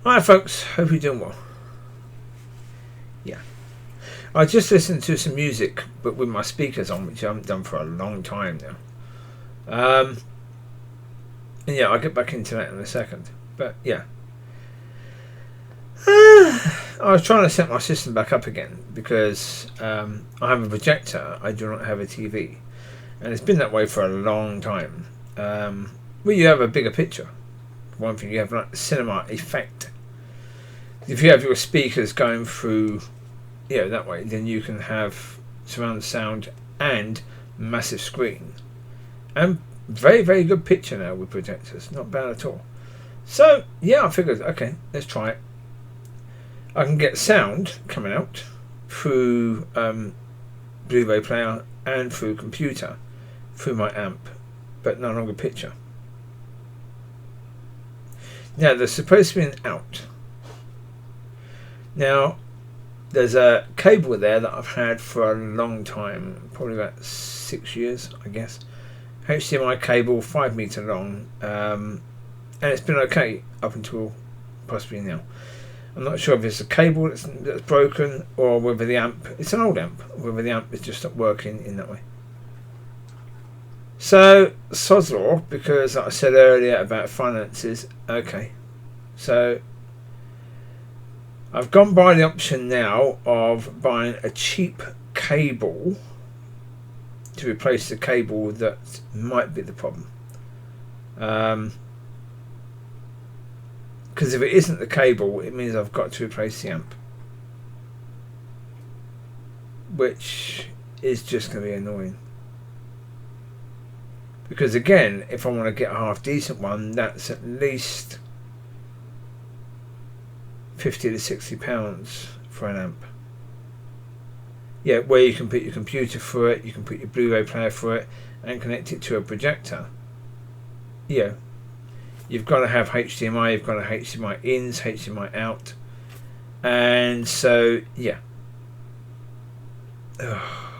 Hi folks, hope you're doing well. Yeah, I just listened to some music, but with my speakers on, which I haven't done for a long time now. And yeah, I'll get back into that in a second. But yeah, I was trying to set my system back up again because I have a projector. I do not have a TV, and it's been that way for a long time. Well, you have a bigger picture. One thing, you have like cinema effect. If you have your speakers going through, that way, then you can have surround sound and massive screen, and very, very good picture now with projectors. Not bad at all. So yeah, I figured, okay, let's try it. I can get sound coming out through Blu-ray player and through computer, through my amp, but no longer picture. Now there's supposed to be an out. Now, there's a cable there that I've had for a long time, probably about 6 years, I guess. HDMI cable, 5 meter long, and it's been okay up until possibly now. I'm not sure if it's a cable that's broken or whether the amp, it's an old amp, whether the amp is just not working in that way. So, sod's law, because like I said earlier about finances, okay. So, I've gone by the option now of buying a cheap cable to replace the cable that might be the problem. Because if it isn't the cable, it means I've got to replace the amp, which is just going to be annoying. Because again, if I want to get a half decent one, that's at least £50 to £60 for an amp. Yeah, where you can put your computer through it, you can put your Blu-ray player through it, and connect it to a projector. Yeah, you've got to have HDMI, you've got to have HDMI ins, HDMI out, and so yeah. Ugh.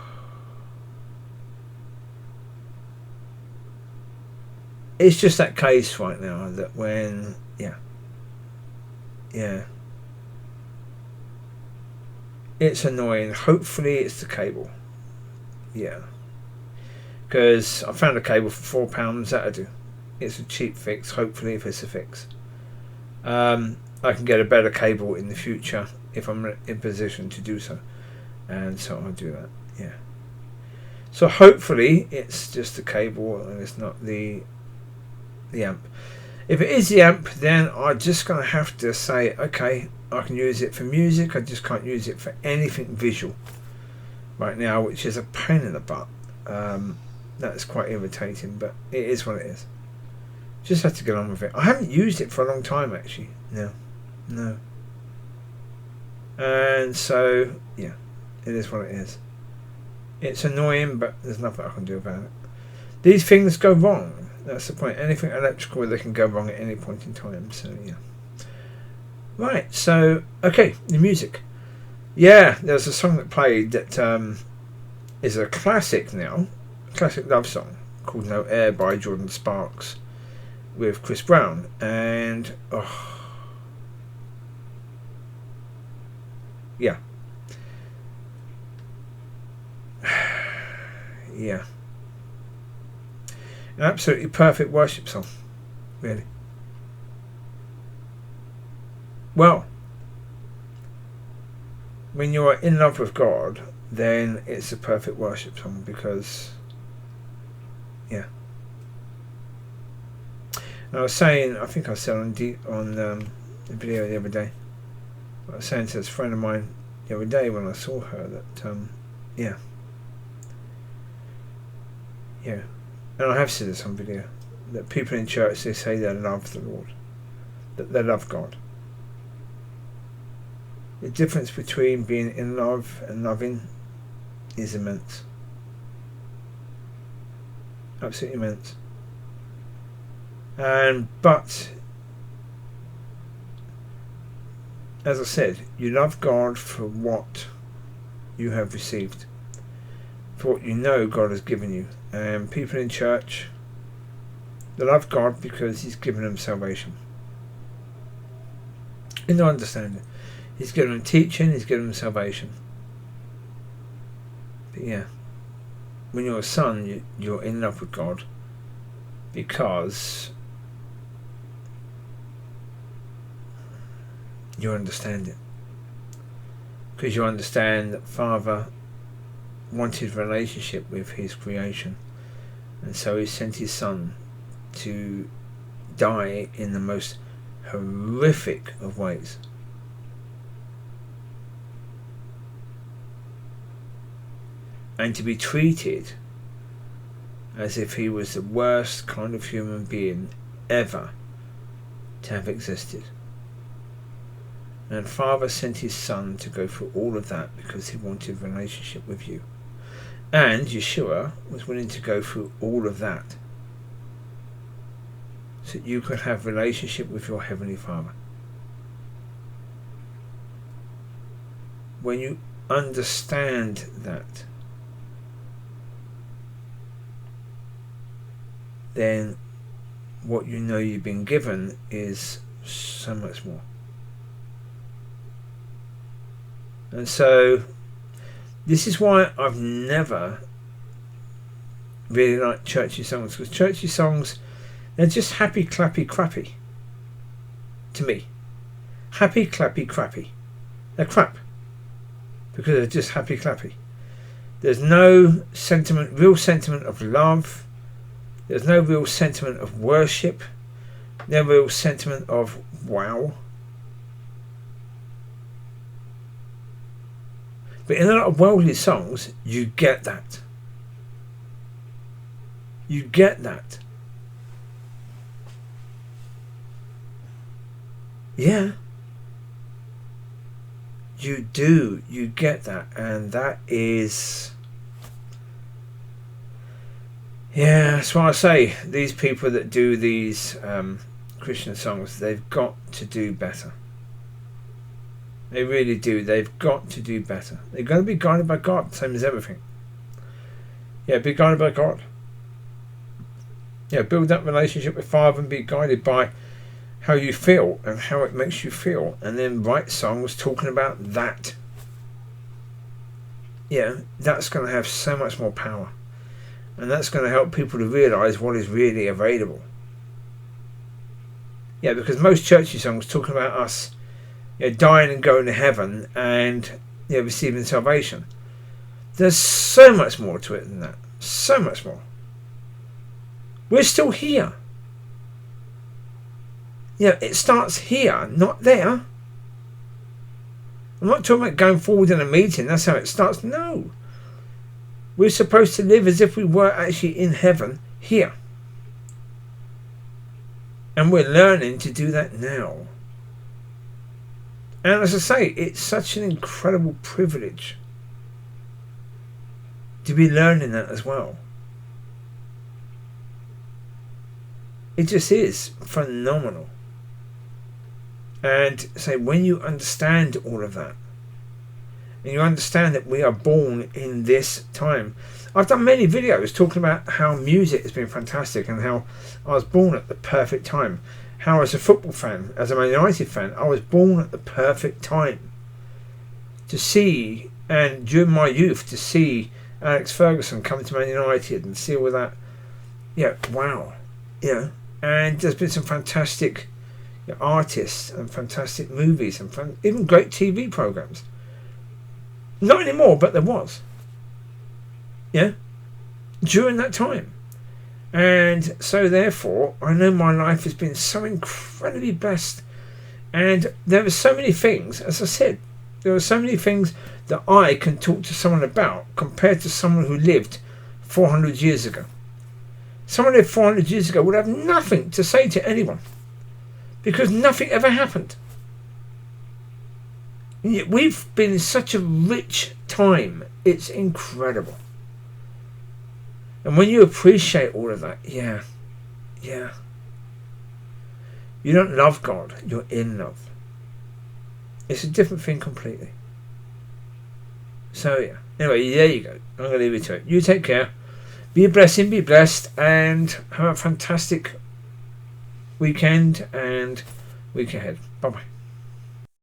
It's just that case right now that when yeah. It's annoying. Hopefully it's the cable. Yeah. Because I found a cable for £4. That'll do. It's a cheap fix. Hopefully if it's a fix. I can get a better cable in the future if I'm in position to do so. And so I'll do that. Yeah. So hopefully it's just the cable and it's not the amp. If it is the amp, then I'm just going to have to say, okay, I can use it for music, I just can't use it for anything visual right now, which is a pain in the butt. That's quite irritating, but it is what it is. Just have to get on with it. I haven't used it for a long time, actually. No. And so, yeah, it is what it is. It's annoying, but there's nothing I can do about it. These things go wrong. That's the point. Anything electrical, they can go wrong at any point in time. So yeah. Right. So okay, the music. Yeah, there's a song that played that is a classic now, a classic love song called "No Air" by Jordin Sparks with Chris Brown, and yeah, yeah. An absolutely perfect worship song, really. Well, when you're in love with God, then it's a perfect worship song because, yeah. And I was saying, I think I said on the video the other day, I was saying to this friend of mine the other day when I saw her that, yeah. And I have said this on video, that people in church, they say they love the Lord, that they love God. The difference between being in love and loving is immense. Absolutely immense. But, as I said, you love God for what you have received, for what you know God has given you. And people in church, they love God because He's given them salvation. In their understanding. He's given them teaching, he's given them salvation. But yeah, when you're a son, you're in love with God because you understand it. Because you understand that Father wanted relationship with his creation, and so he sent his son to die in the most horrific of ways. And to be treated as if he was the worst kind of human being ever to have existed. And Father sent his son to go through all of that because he wanted a relationship with you. And Yeshua was willing to go through all of that so that you could have a relationship with your Heavenly Father. When you understand that, then what you know you've been given is so much more. And so this is why I've never really liked churchy songs, because churchy songs, they're just happy clappy crappy to me. Happy clappy crappy. They're crap because they're just happy clappy. There's no sentiment, real sentiment of love. There's no real sentiment of worship. No real sentiment of wow. But in a lot of worldly songs, you get that. You get that. Yeah. You do. You get that. And that is... yeah, that's why I say these people that do these Christian songs, they've got to do better. They really do. They've got to do better. They're going to be guided by God, same as everything. Yeah, be guided by God. Yeah, build that relationship with Father and be guided by how you feel and how it makes you feel. And then write songs talking about that. Yeah, that's going to have so much more power. And that's going to help people to realise what is really available. Yeah, because most churchy songs talking about us dying and going to heaven and receiving salvation. There's so much more to it than that. So much more. We're still here. It starts here, not there. I'm not talking about going forward in a meeting, that's how it starts. No. We're supposed to live as if we were actually in heaven here. And we're learning to do that now. And as I say, it's such an incredible privilege to be learning that as well. It just is phenomenal. And say, when you understand all of that, and you understand that we are born in this time. I've done many videos talking about how music has been fantastic and how I was born at the perfect time. How as a football fan, as a Man United fan, I was born at the perfect time to see, and during my youth, to see Alex Ferguson come to Man United and see all that. Wow. And there's been some fantastic artists and fantastic movies and even great TV programs. Not anymore, but there was. During that time. And so therefore, I know my life has been so incredibly blessed. And there are so many things, as I said, there are so many things that I can talk to someone about compared to someone who lived 400 years ago. Someone who lived 400 years ago would have nothing to say to anyone. Because nothing ever happened. And yet we've been in such a rich time. It's incredible. And when you appreciate all of that, you don't love God, you're in love. It's a different thing completely. So anyway, there you go. I'm going to leave it to it. You take care. Be a blessing, be blessed, and have a fantastic weekend and week ahead. Bye bye.